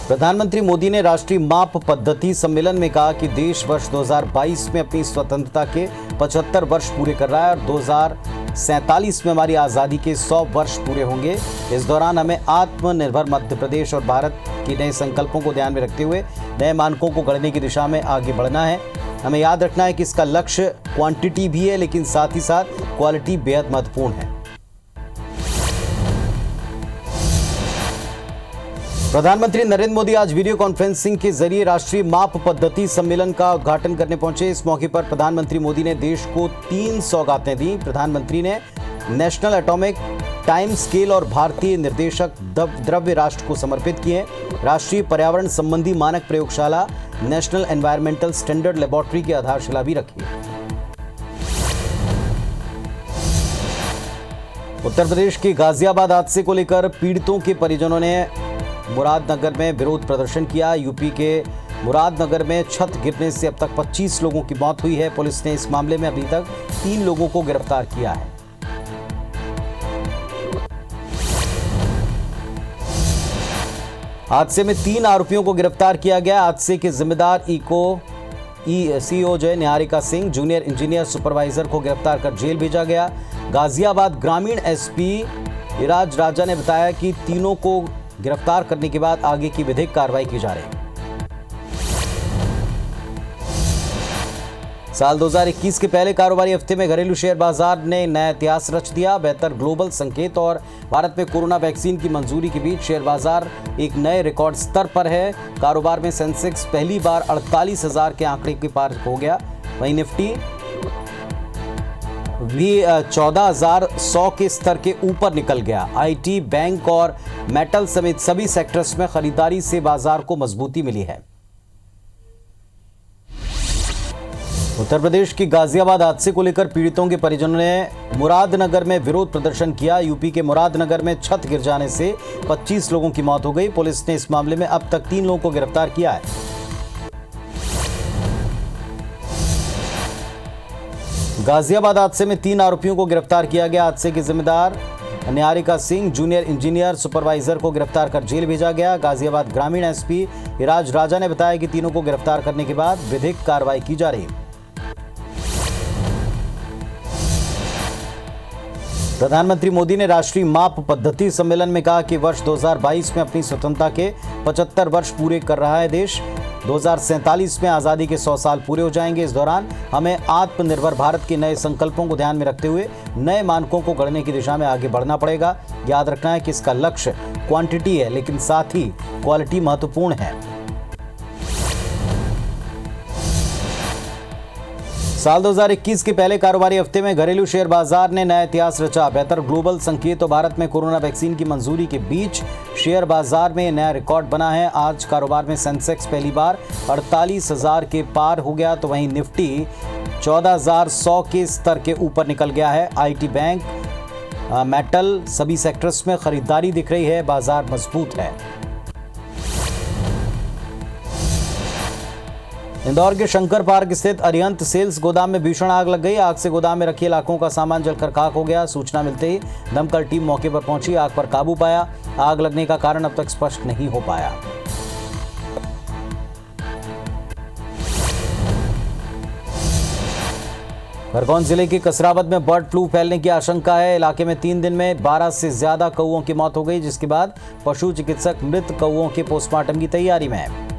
प्रधानमंत्री मोदी ने राष्ट्रीय माप पद्धति सम्मेलन में कहा कि देश वर्ष 2022 में अपनी स्वतंत्रता के 75 वर्ष पूरे कर रहा है और 2047 में हमारी आज़ादी के 100 वर्ष पूरे होंगे। इस दौरान हमें आत्मनिर्भर मध्य प्रदेश और भारत के नए संकल्पों को ध्यान में रखते हुए नए मानकों को गढ़ने की दिशा में आगे बढ़ना है। हमें याद रखना है कि इसका लक्ष्य क्वांटिटी भी है, लेकिन साथ ही साथ क्वालिटी बेहद महत्वपूर्ण है। प्रधानमंत्री नरेंद्र मोदी आज वीडियो कॉन्फ्रेंसिंग के जरिए राष्ट्रीय माप पद्धति सम्मेलन का उद्घाटन करने पहुंचे। इस मौके पर प्रधानमंत्री मोदी ने देश को 3 सौगातें दी। प्रधानमंत्री ने नेशनल एटॉमिक टाइम स्केल और भारतीय निर्देशक द्रव्य राष्ट्र को समर्पित किए। राष्ट्रीय पर्यावरण संबंधी मानक प्रयोगशाला नेशनल एनवायरमेंटल स्टैंडर्ड लेबोरेटरी की आधारशिला भी रखी। उत्तर प्रदेश के गाजियाबाद हादसे को लेकर पीड़ितों के परिजनों ने मुरादनगर में विरोध प्रदर्शन किया। यूपी के मुरादनगर में छत गिरने से अब तक 25 लोगों की मौत हुई है। पुलिस ने इस मामले में अभी तक 3 लोगों को गिरफ्तार किया है। हादसे में 3 आरोपियों को गिरफ्तार किया गया। हादसे के जिम्मेदार सीईओ जय Niharika Singh, junior engineer supervisor को गिरफ्तार कर जेल भेजा गया। गाजियाबाद ग्रामीण एसपी इराज राजा ने बताया कि तीनों को गिरफ्तार करने के बाद आगे की विधिक कार्रवाई की जा रही है। साल 2021 के पहले कारोबारी हफ्ते में घरेलू शेयर बाजार ने नया इतिहास रच दिया। बेहतर ग्लोबल संकेत और भारत में कोरोना वैक्सीन की मंजूरी के बीच शेयर बाजार एक नए रिकॉर्ड स्तर पर है। कारोबार में सेंसेक्स पहली बार 48,000 के आंकड़े के पार हो गया। वहीं निफ्टी भी 14,100 के स्तर के ऊपर निकल गया। आईटी, बैंक और मेटल समेत सभी सेक्टर्स में खरीदारी से बाजार को मजबूती मिली है। उत्तर प्रदेश की गाजियाबाद हादसे को लेकर पीड़ितों के परिजनों ने मुरादनगर में विरोध प्रदर्शन किया। यूपी के मुरादनगर में छत गिर जाने से 25 लोगों की मौत हो गई। पुलिस ने इस मामले में अब तक 3 लोगों को गिरफ्तार किया है। गाजियाबाद हादसे में 3 आरोपियों को गिरफ्तार किया गया। हादसे के जिम्मेदार Niharika Singh, junior engineer supervisor को गिरफ्तार कर जेल भेजा गया। गाजियाबाद ग्रामीण एसपी इराज राजा ने बताया कि तीनों को गिरफ्तार करने के बाद विधिक कार्रवाई की जा रही है। प्रधानमंत्री मोदी ने राष्ट्रीय माप पद्धति सम्मेलन में कहा कि वर्ष 2022 में अपनी स्वतंत्रता के 75 वर्ष पूरे कर रहा है देश। 2047 में आज़ादी के 100 साल पूरे हो जाएंगे। इस दौरान हमें आत्मनिर्भर भारत के नए संकल्पों को ध्यान में रखते हुए नए मानकों को गढ़ने की दिशा में आगे बढ़ना पड़ेगा। याद रखना है कि इसका लक्ष्य क्वांटिटी है, लेकिन साथ ही क्वालिटी महत्वपूर्ण है। साल 2021 के पहले कारोबारी हफ्ते में घरेलू शेयर बाजार ने नया इतिहास रचा। बेहतर ग्लोबल संकेत और भारत में कोरोना वैक्सीन की मंजूरी के बीच शेयर बाजार में नया रिकॉर्ड बना है। आज कारोबार में सेंसेक्स पहली बार 48,000 के पार हो गया, तो वहीं निफ्टी 14,100 के स्तर के ऊपर निकल गया है। आईटी, बैंक, मेटल सभी सेक्टर्स में खरीदारी दिख रही है। बाजार मजबूत है। इंदौर के शंकर पार्क स्थित अरिहंत सेल्स गोदाम में भीषण आग लग गई। आग से गोदाम में रखे लाखों का सामान जलकर खाक हो गया। सूचना मिलते ही दमकल टीम मौके पर पहुंची, आग पर काबू पाया। आग लगने का कारण अब तक स्पष्ट नहीं हो पाया। खरगोन जिले के कसरावद में बर्ड फ्लू फैलने की आशंका है। इलाके में 3 दिन में 12 से ज्यादा कौओं की मौत हो गई, जिसके बाद पशु चिकित्सक मृत कौओं के पोस्टमार्टम की तैयारी में है।